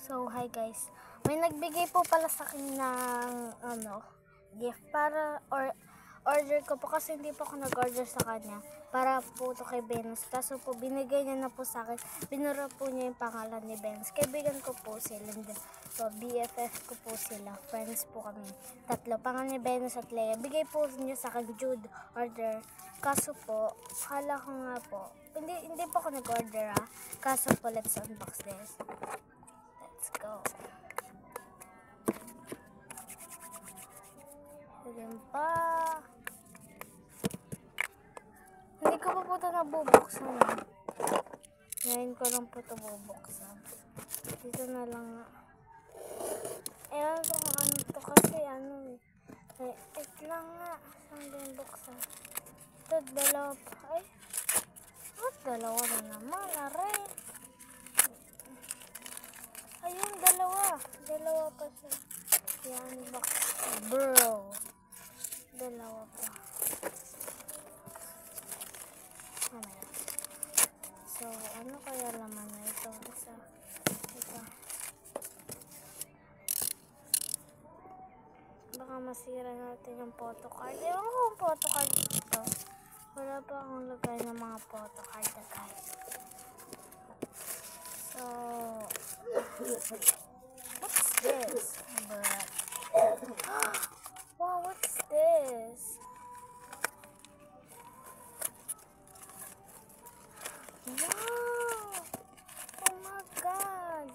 So, hi guys. May nagbigay po pala sa akin ng gift para order ko po kasi hindi po ako nag-order sa kanya para po to kay Venus. Kaso po binigay niya na po sa akin. Binura po niya yung pangalan ni Venus. Kaibigan ko po sila. So, BFF ko po sila. Friends po kami. Tatlo. Pangalan ni Venus at Leia. Bigay po niya sa akin Jude order. Kaso po, kala ko nga po. Hindi po ako nag-order Kaso po, let's unbox this. Let's go. Ayan pa. Hindi ko pa po ito nabubuksan. Ngayon ko lang po ito bubuksan. Dito na lang nga. Ewan ko kung ano ito kasi ito lang nga. Saan din buksan? Ito, dalawa pa. Ay. Dalawa na naman. Aray. Ayun, dalawa. Dalawa pa siya. Yan, box. Bro. Dalawa pa. So, ano kaya laman na ito? Ito. Baka masira natin yung photocard. Ewan ko kung photocard ito. Wala pa akong lagay ng mga photocard na guys. So, what's this? Wow, what's this? Wow! Oh my God!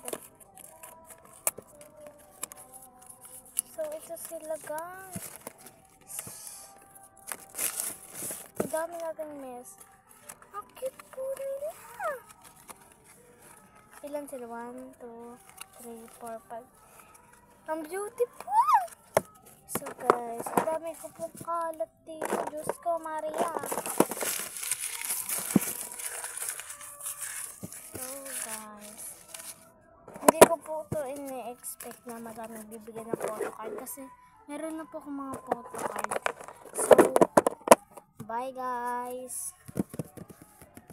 So, ito sila guys. Ang dami nating mess. Ang cute po nila! Ilan sila? 1, 2, 3, 4, 5. Ang beautiful! So guys, ang dami ko pong kalat dito. Diyos ko, Maria. So guys, hindi ko po ito ini-expect na madaming bibigyan ng photocard kasi meron na po akong mga photocard. So, bye guys.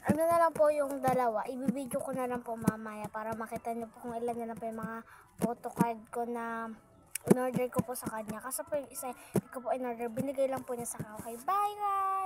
Ano na lang po yung dalawa. Ibibideo ko na lang po mamaya para makita nyo po kung ilan na lang po yung mga photocard ko na in-order ko po sa kanya. Kasi po yung isa, hindi ko po in-order. Binigay lang po niya sa akin. Okay, bye guys!